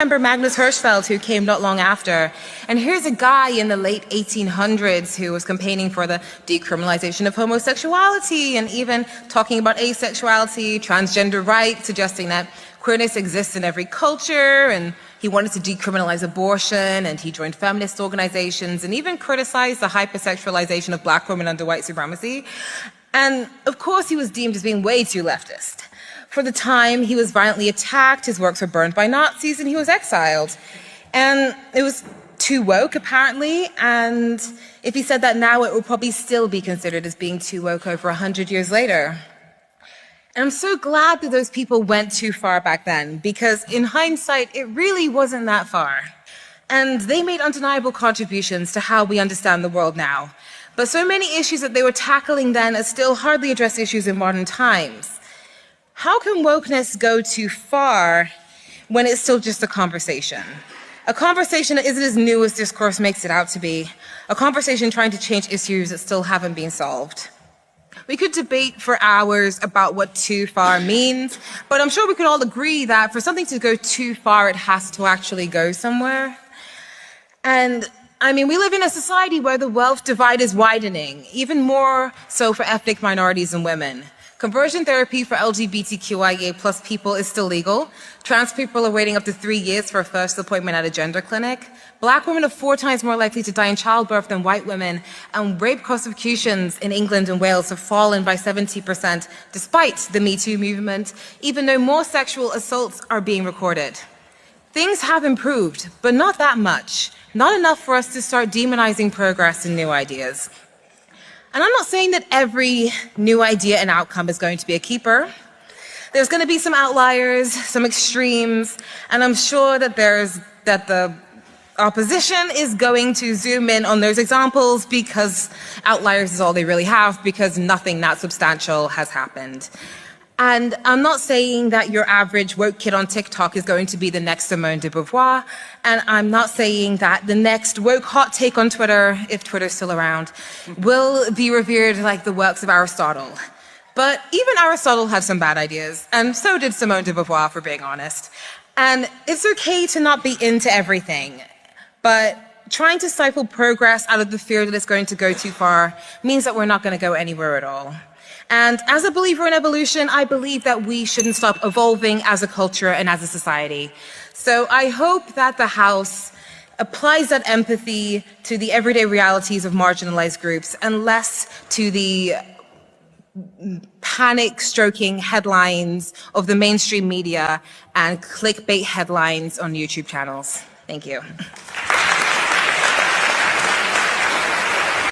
Remember Magnus Hirschfeld, who came not long after. And here's a guy in the late 1800s who was campaigning for the decriminalization of homosexuality and even talking about asexuality, transgender rights, suggesting that queerness exists in every culture, and he wanted to decriminalize abortion, and he joined feminist organizations and even criticized the hypersexualization of black women under white supremacy. And of course he was deemed as being way too leftist. For the time, he was violently attacked, his works were burned by Nazis, and he was exiled. And it was too woke, apparently, and if he said that now, it would probably still be considered as being too woke over 100 years later. And I'm so glad that those people went too far back then, because in hindsight, it really wasn't that far. And they made undeniable contributions to how we understand the world now. But so many issues that they were tackling then are still hardly addressed issues in modern times. How can wokeness go too far when it's still just a conversation? A conversation that isn't as new as discourse makes it out to be. A conversation trying to change issues that still haven't been solved. We could debate for hours about what too far means, but I'm sure we could all agree that for something to go too far, it has to actually go somewhere. And I mean, we live in a society where the wealth divide is widening, even more so for ethnic minorities and women. Conversion therapy for LGBTQIA+ people is still legal. Trans people are waiting up to 3 years for a first appointment at a gender clinic. Black women are 4 times more likely to die in childbirth than white women, and rape prosecutions in England and Wales have fallen by 70% despite the Me Too movement, even though more sexual assaults are being recorded. Things have improved, but not that much. Not enough for us to start demonizing progress and new ideas. And I'm not saying that every new idea and outcome is going to be a keeper. There's going to be some outliers, some extremes, and I'm sure that the opposition is going to zoom in on those examples because outliers is all they really have, because nothing that substantial has happened. And I'm not saying that your average woke kid on TikTok is going to be the next Simone de Beauvoir, and I'm not saying that the next woke hot take on Twitter, if Twitter's still around, will be revered like the works of Aristotle. But even Aristotle had some bad ideas, and so did Simone de Beauvoir, for being honest. And it's okay to not be into everything, but trying to stifle progress out of the fear that it's going to go too far means that we're not going to go anywhere at all. And as a believer in evolution, I believe that we shouldn't stop evolving as a culture and as a society. So I hope that the House applies that empathy to the everyday realities of marginalized groups and less to the panic-stroking headlines of the mainstream media and clickbait headlines on YouTube channels. Thank you.